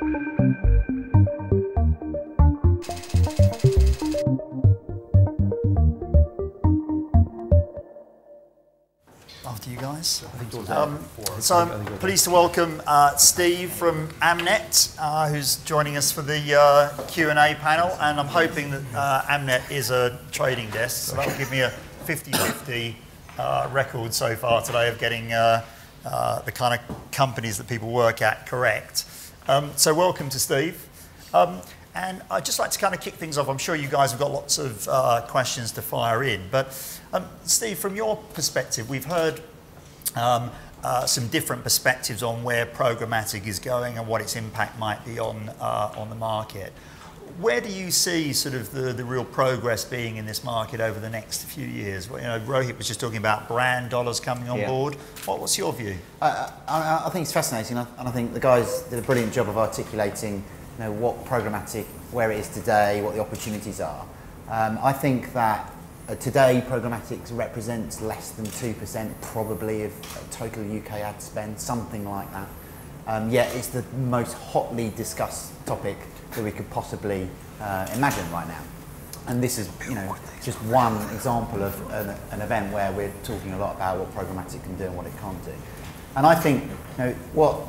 After you guys. So I'm pleased to welcome Steve from Amnet, who's joining us for the Q&A panel, and I'm hoping that Amnet is a trading desk, so that'll give me a 50-50 record so far today of getting the kind of companies that people work at correct. So welcome to Steve. And I'd just like to kind of kick things off. I'm sure you guys have got lots of questions to fire in, but Steve, from your perspective, we've heard some different perspectives on where programmatic is going and what its impact might be on the market. Where do you see sort of the real progress being in this market over the next few years? You know, Rohit was just talking about brand dollars coming on board. What's your view? I think it's fascinating, and I think the guys did a brilliant job of articulating, you know, what programmatic, where it is today, what the opportunities are. I think that today programmatic represents less than 2% probably of total UK ad spend, something like that. Yet it's the most hotly discussed topic that we could possibly imagine right now. And this is, you know, just one example of an event where we're talking a lot about what programmatic can do and what it can't do. And I think, you know, what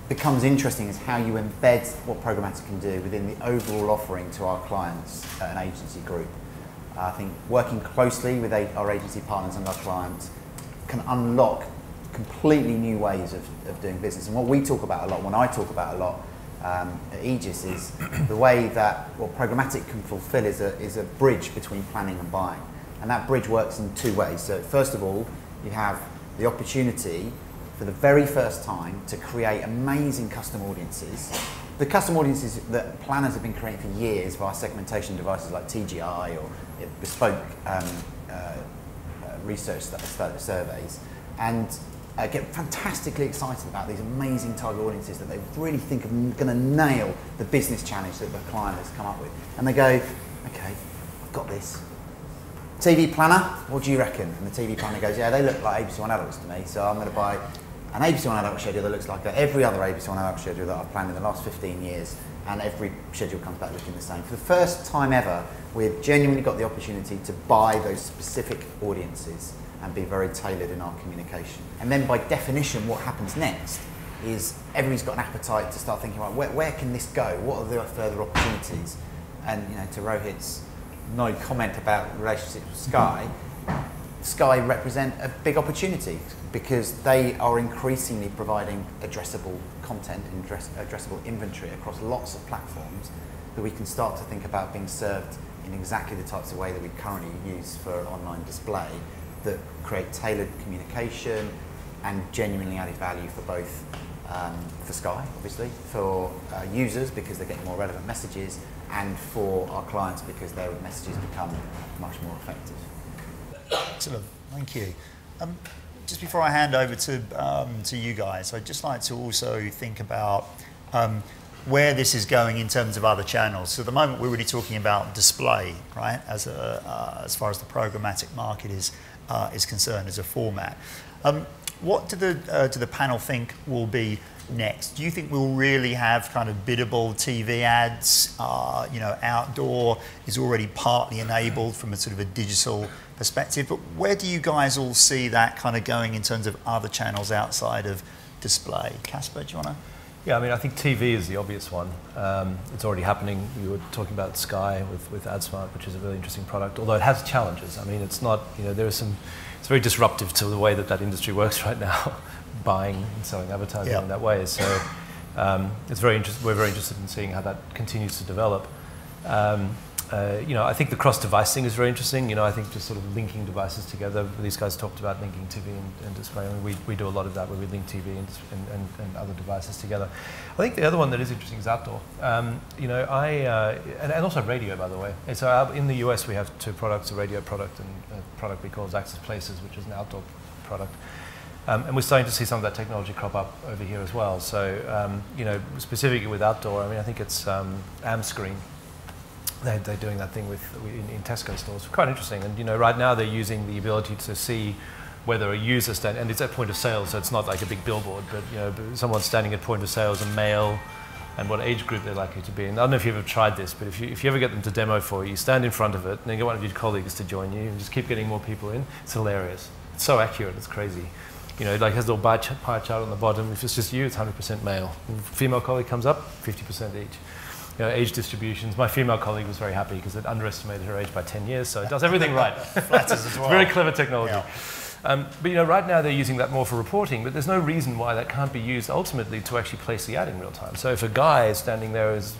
becomes interesting is how you embed what programmatic can do within the overall offering to our clients at an agency group. I think working closely with our agency partners and our clients can unlock completely new ways of doing business. And what we talk about a lot, when I talk about a lot at Aegis, is the way that what programmatic can fulfill is a bridge between planning and buying. And that bridge works in two ways. So first of all, you have the opportunity for the very first time to create amazing custom audiences. The custom audiences that planners have been creating for years via segmentation devices like TGI or bespoke research surveys, and get fantastically excited about these amazing target audiences that they really think are going to nail the business challenge that the client has come up with. And they go, okay, I've got this. TV planner, what do you reckon? And the TV planner goes, yeah, they look like ABC One adults to me, so I'm going to buy an ABC One adult schedule that looks like every other ABC One adult schedule that I've planned in the last 15 years, and every schedule comes back looking the same. For the first time ever, we've genuinely got the opportunity to buy those specific audiences and be very tailored in our communication. And then by definition, what happens next is everybody's got an appetite to start thinking, right, where can this go? What are the further opportunities? And, you know, to Rohit's no comment about relationships with Sky, Sky represent a big opportunity because they are increasingly providing addressable content and addressable inventory across lots of platforms that we can start to think about being served in exactly the types of way that we currently use for online display that create tailored communication and genuinely added value for both for Sky, obviously, for users because they're getting more relevant messages, and for our clients because their messages become much more effective. Excellent, thank you. Just before I hand over to you guys, I'd just like to also think about where this is going in terms of other channels. So at the moment we're really talking about display, right, as far as the programmatic market is concerned as a format. What do the panel think will be next? Do you think we'll really have kind of biddable TV ads? You know, outdoor is already partly enabled from a sort of a digital perspective, but where do you guys all see that kind of going in terms of other channels outside of display? Caspar, do you want to? Yeah, I mean, I think TV is the obvious one. It's already happening. You were talking about Sky with AdSmart, which is a really interesting product, although it has challenges. I mean, it's not, you know, there are some, it's very disruptive to the way that industry works right now, buying and selling advertising in that way. So it's very we're very interested in seeing how that continues to develop. You know, I think the cross-device thing is very interesting. You know, I think just sort of linking devices together. These guys talked about linking TV and display. I mean, we do a lot of that where we link TV and other devices together. I think the other one that is interesting is outdoor. You know, and also radio, by the way. And so in the US we have two products, a radio product and a product we call Xaxis Places, which is an outdoor product. And we're starting to see some of that technology crop up over here as well. So, you know, specifically with outdoor, I mean, I think it's Amscreen. They're doing that thing in Tesco stores. Quite interesting. And, you know, right now they're using the ability to see whether a user and it's at point of sale, so it's not like a big billboard, but, you know, someone standing at point of sale as a male and what age group they're likely to be in. I don't know if you've ever tried this, but if you ever get them to demo for you, stand in front of it, and then get one of your colleagues to join you, and just keep getting more people in. It's hilarious. It's so accurate, it's crazy. You know, it like has a little pie chart on the bottom. If it's just you, it's 100% male. Female colleague comes up, 50% each. You know, age distributions. My female colleague was very happy because it underestimated her age by 10 years, so it does everything right. Flatters as well. It's very clever technology. Yeah. But you know, right now they're using that more for reporting, but there's no reason why that can't be used ultimately to actually place the ad in real time. So if a guy is standing there is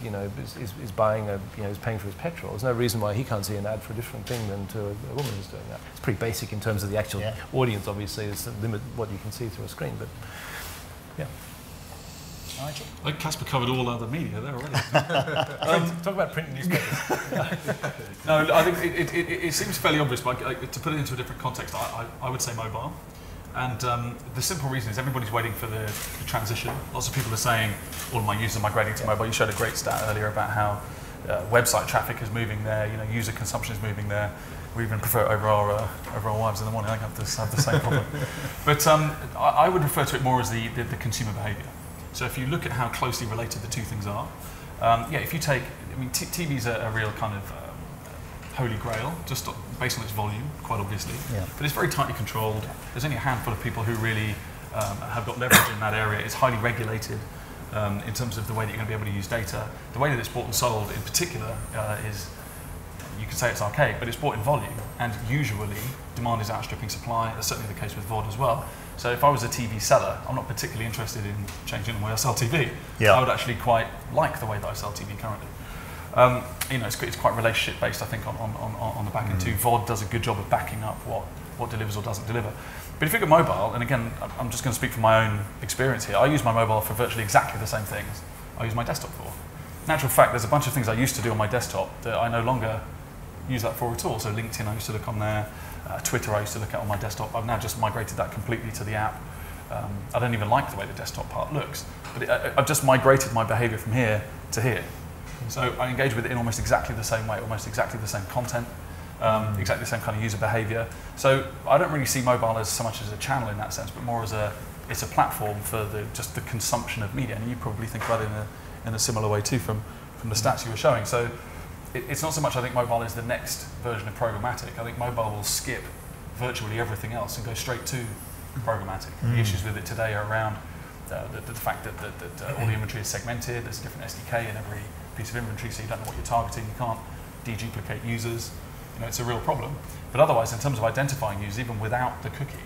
buying is paying for his petrol, there's no reason why he can't see an ad for a different thing than to a woman who's doing that. It's pretty basic in terms of the actual audience. Obviously, it's the limit what you can see through a screen, but yeah. Nigel? I think Caspar covered all other media there already. Talk about print and newspapers. No, I think it seems fairly obvious, but to put it into a different context, I would say mobile. And the simple reason is everybody's waiting for the transition. Lots of people are saying, all of my users are migrating to mobile. You showed a great stat earlier about how website traffic is moving there, user consumption is moving there. We even prefer it over our wives in the morning. I have the same problem. But I would refer to it more as the consumer behaviour. So if you look at how closely related the two things are, if you take, TV's a real kind of holy grail, just based on its volume, quite obviously. Yeah. But it's very tightly controlled. There's only a handful of people who really have got leverage in that area. It's highly regulated in terms of the way that you're going to be able to use data. The way that it's bought and sold in particular is, you could say it's archaic, but it's bought in volume. And usually, demand is outstripping supply. That's certainly the case with VOD as well. So if I was a TV seller, I'm not particularly interested in changing the way I sell TV. Yeah. I would actually quite like the way that I sell TV currently. It's quite relationship based, I think, on the back end too. VOD does a good job of backing up what delivers or doesn't deliver. But if you look at mobile, and again, I'm just going to speak from my own experience here, I use my mobile for virtually exactly the same things I use my desktop for. Natural fact, there's a bunch of things I used to do on my desktop that I no longer use that for at all. So LinkedIn, I used to look on there. Twitter, I used to look at on my desktop. I've now just migrated that completely to the app. I don't even like the way the desktop part looks, but I've just migrated my behavior from here to here. So I engage with it in almost exactly the same way, almost exactly the same content, exactly the same kind of user behavior. So I don't really see mobile as so much as a channel in that sense, but more as it's a platform for just the consumption of media. And you probably think about it in a similar way too from the stats you were showing. So it's not so much I think mobile is the next version of programmatic. I think mobile will skip virtually everything else and go straight to programmatic. The issues with it today are around the fact that all the inventory is segmented. There's a different SDK in every piece of inventory, so you don't know what you're targeting. You can't deduplicate users. It's a real problem. But otherwise, in terms of identifying users, even without the cookie,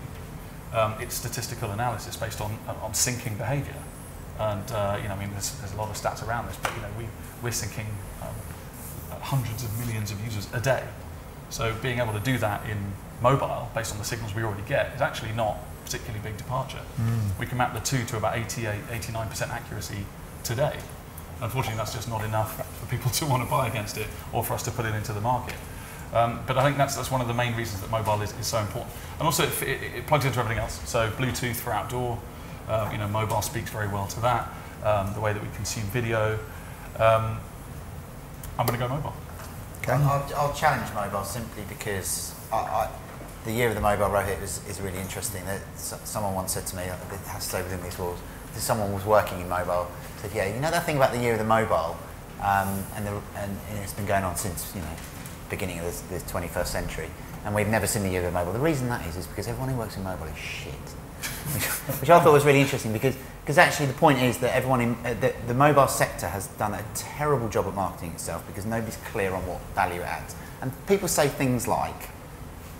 it's statistical analysis based on syncing behavior. And there's a lot of stats around this, but we're syncing hundreds of millions of users a day. So being able to do that in mobile, based on the signals we already get, is actually not a particularly big departure. We can map the two to about 89% accuracy today. Unfortunately, that's just not enough for people to want to buy against it or for us to put it into the market. But I think that's one of the main reasons that mobile is so important. And also, it plugs into everything else. So Bluetooth for outdoor, mobile speaks very well to that. The way that we consume video. I'm going to go mobile. Okay. I'll challenge mobile simply because the year of the mobile, Rohit, is really interesting. Someone once said to me, it has to stay within these walls, someone was working in mobile, said, that thing about the year of the mobile, and it's been going on since, beginning of the 21st century, and we've never seen the year of the mobile. The reason that is because everyone who works in mobile is shit. Which I thought was really interesting because actually the point is that everyone in the mobile sector has done a terrible job at marketing itself because nobody's clear on what value it adds. And people say things like,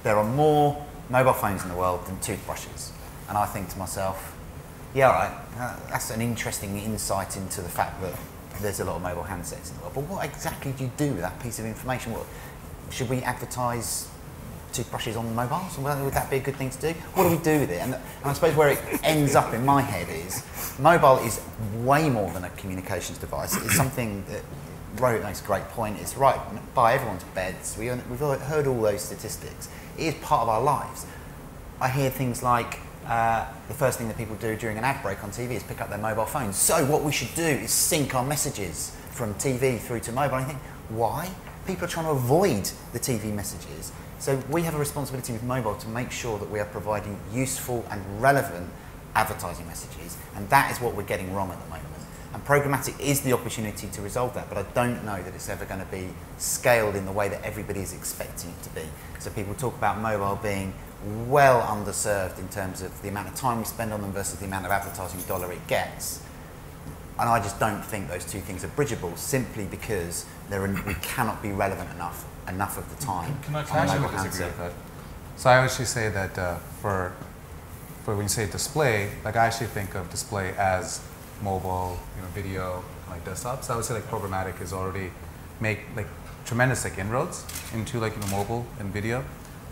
there are more mobile phones in the world than toothbrushes. And I think to myself, yeah, all right, that's an interesting insight into the fact that there's a lot of mobile handsets in the world. But what exactly do you do with that piece of information? Should we advertise toothbrushes on mobiles? Would that be a good thing to do? What do we do with it? And I suppose where it ends up in my head is mobile is way more than a communications device. It's something that Rohit makes a great point. It's right by everyone's beds. We've heard all those statistics. It is part of our lives. I hear things like the first thing that people do during an ad break on TV is pick up their mobile phones. So what we should do is sync our messages from TV through to mobile. And I think, why? People are trying to avoid the TV messages. So we have a responsibility with mobile to make sure that we are providing useful and relevant advertising messages, and that is what we're getting wrong at the moment. And programmatic is the opportunity to resolve that, but I don't know that it's ever going to be scaled in the way that everybody is expecting it to be. So people talk about mobile being well underserved in terms of the amount of time we spend on them versus the amount of advertising dollar it gets. And I just don't think those two things are bridgeable, simply because we cannot be relevant enough of the time. Can I actually disagree with that? So I actually say that for when you say display, like I actually think of display as mobile, video, like desktop. So I would say like programmatic is already make like tremendous like inroads into like mobile and video.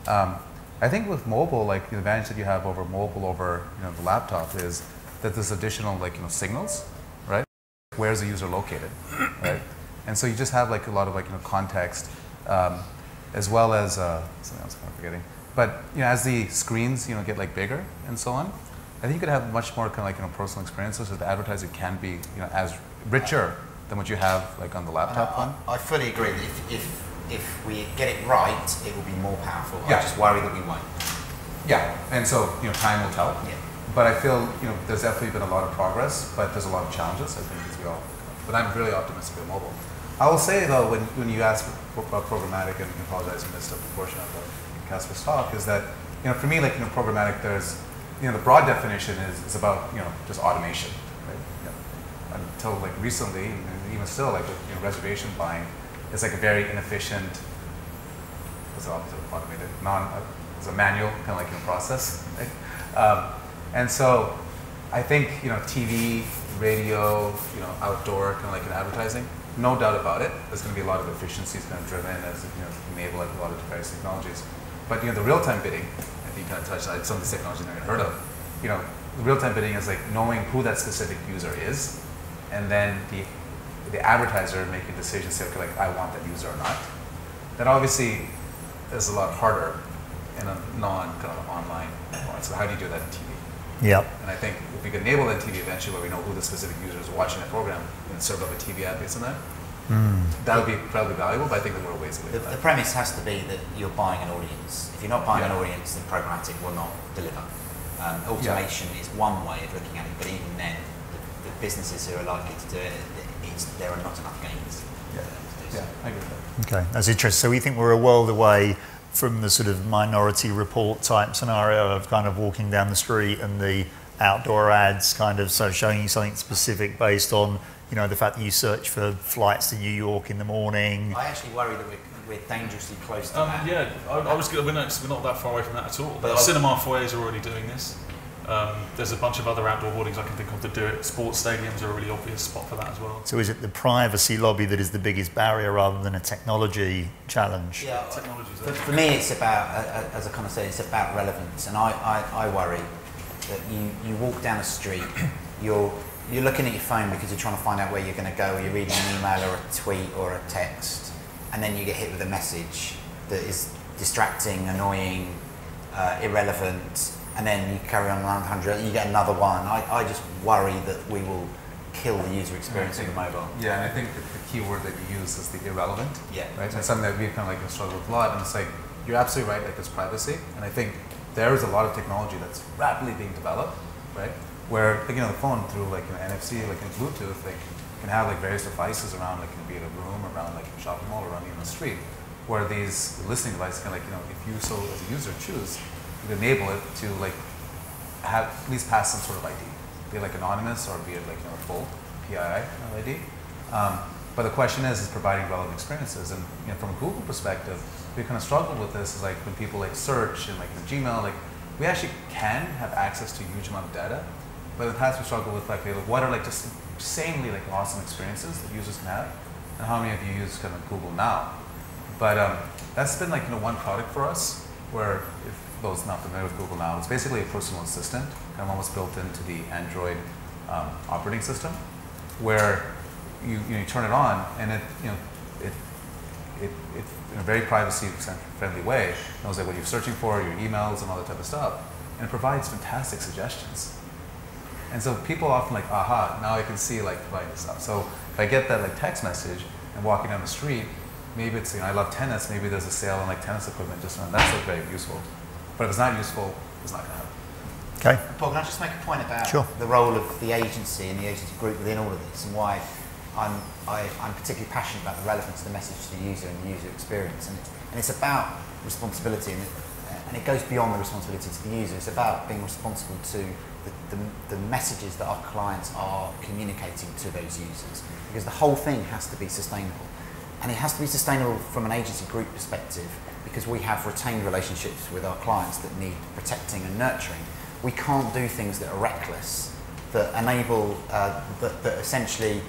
I think with mobile, like the advantage that you have over mobile over the laptop is that there's additional like signals, right? Where's the user located, right? And so you just have like a lot of like context, as well as something else I'm forgetting. But as the screens get like bigger and so on, I think you could have much more kind of like personal experiences, so the advertising can be as richer than what you have like on the laptop one. I fully agree that if we get it right, it will be more powerful. Yeah. I just worry that we won't. Yeah, and so time will tell. Yeah. But I feel there's definitely been a lot of progress, but there's a lot of challenges. I think as we all. But I'm really optimistic about mobile. I will say though, when you ask about programmatic, and I apologize, I missed a portion of Caspar's talk, is that for me like programmatic, there's the broad definition is about just automation, right? Until like recently, and even still like with reservation buying, it's like a very inefficient. What's the opposite of automated? It's a manual kind of like process, right? And so I think TV, radio, outdoor kind of like advertising. No doubt about it. There's going to be a lot of efficiencies kind of driven as enable like a lot of various technologies. But the real-time bidding, I think you kind of touched on some of these technologies I've never heard of. The real-time bidding is like knowing who that specific user is, and then the advertiser making decisions, say, okay, like I want that user or not. That obviously is a lot harder in a kind of online environment. So how do you do that in TV? Yep. And I think if we can enable that in TV eventually, where we know who the specific user is watching that program and serve up a TV ad based on that, that would be probably valuable, but I think that we're a ways away. The premise has to be that you're buying an audience. If you're not buying an audience, then programmatic will not deliver. Automation is one way of looking at it, but even then, the businesses who are likely to do it, there are not enough gains. Yeah, I agree with that. Okay, that's interesting. So we think we're a world away from the sort of Minority Report type scenario of kind of walking down the street and the outdoor ads kind of showing you something specific based on the fact that you search for flights to New York in the morning. I actually worry that we're dangerously close to that. Yeah, we're not that far away from that at all. But cinema foyers are already doing this. There's a bunch of other outdoor hoardings I can think of that do it. Sports stadiums are a really obvious spot for that as well. So is it the privacy lobby that is the biggest barrier rather than a technology challenge? Yeah, for me it's about, as I kind of said, it's about relevance. And I worry that you walk down a street, you're looking at your phone because you're trying to find out where you're going to go, or you're reading an email or a tweet or a text, and then you get hit with a message that is distracting, annoying, irrelevant, and then you carry on 100 and you get another one. I just worry that we will kill the user experience of the mobile. Yeah, and I think the key word that you use is the irrelevant. Yeah. Right? And something that we've kind of like struggled with a lot, and it's like, you're absolutely right, like there's privacy, and I think there is a lot of technology that's rapidly being developed, right? Where, like, the phone through like NFC, like in Bluetooth, like can have like various devices around, like be it a room, around like a shopping mall, around even the street, where these listening devices can, like, if you so as a user choose, you can enable it to like have at least pass some sort of ID, be it like anonymous or be it like full PII ID. But the question is providing relevant experiences, and from a Google perspective, we kind of struggle with this. Is like when people like search and like in Gmail, like we actually can have access to a huge amount of data, but in the past we struggle with like what are like just insanely like awesome experiences that users can have, and how many of you use kind of Google Now? But that's been like one product for us, where if those not familiar with Google Now, it's basically a personal assistant, kind of almost built into the Android operating system, where you turn it on and it in a very privacy-friendly way knows like what you're searching for, your emails and all that type of stuff, and it provides fantastic suggestions. And so people often like, aha, now I can see like providing this stuff. So if I get that like text message and walking down the street, maybe it's I love tennis, maybe there's a sale on like tennis equipment, just that's like very useful. But if it's not useful, it's not going to happen. Okay. Paul, can I just make a point about Sure. the role of the agency and the agency group within all of this, and why I'm particularly passionate about the relevance of the message to the user and the user experience, and it's about responsibility, and it goes beyond the responsibility to the user. It's about being responsible to the messages that our clients are communicating to those users, because the whole thing has to be sustainable, and it has to be sustainable from an agency group perspective, because we have retained relationships with our clients that need protecting and nurturing. We can't do things that are reckless, that enable, that essentially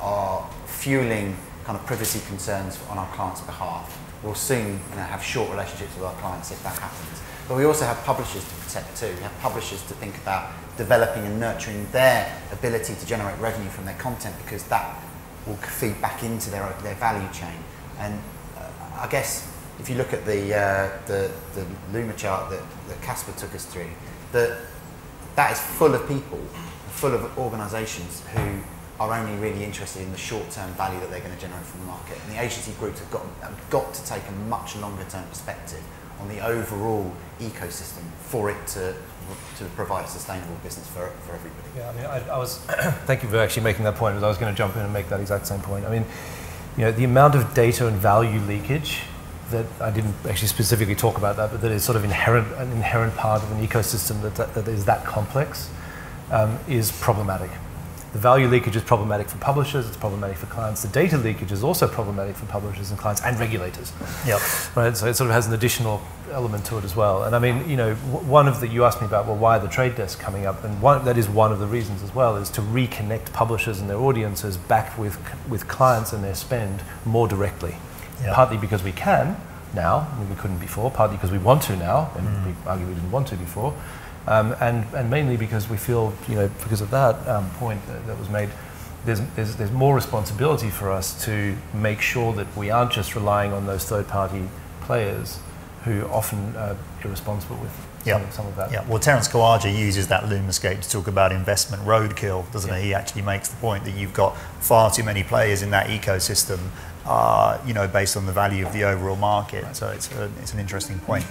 are fueling kind of privacy concerns on our clients' behalf. We'll soon have short relationships with our clients if that happens. But we also have publishers to protect too. We have publishers to think about developing and nurturing their ability to generate revenue from their content, because that will feed back into their value chain. And I guess if you look at the Luma chart that Caspar took us through, that is full of people, full of organisations who are only really interested in the short-term value that they're going to generate from the market. And the agency groups have got to take a much longer-term perspective on the overall ecosystem for it to provide a sustainable business for everybody. Yeah, I mean, I was thank you for actually making that point, because I was going to jump in and make that exact same point. I mean, the amount of data and value leakage that I didn't actually specifically talk about that, but that is sort of an inherent part of an ecosystem that is that complex, is problematic. The value leakage is problematic for publishers, it's problematic for clients. The data leakage is also problematic for publishers and clients and regulators. Yep. Right, so it sort of has an additional element to it as well. And I mean, one of you asked me about, well, why are the trade desks coming up? And that is one of the reasons as well, is to reconnect publishers and their audiences back with clients and their spend more directly. Yep. Partly because we can now, I mean, we couldn't before, partly because we want to now, and we arguably didn't want to before. And mainly because we feel, because of that point that was made, there's more responsibility for us to make sure that we aren't just relying on those third-party players who often are irresponsible with some of that. Yeah. Well, Terence Kawaja uses that Lumascape to talk about investment roadkill, doesn't he? He actually makes the point that you've got far too many players in that ecosystem, based on the value of the overall market. So it's an interesting point.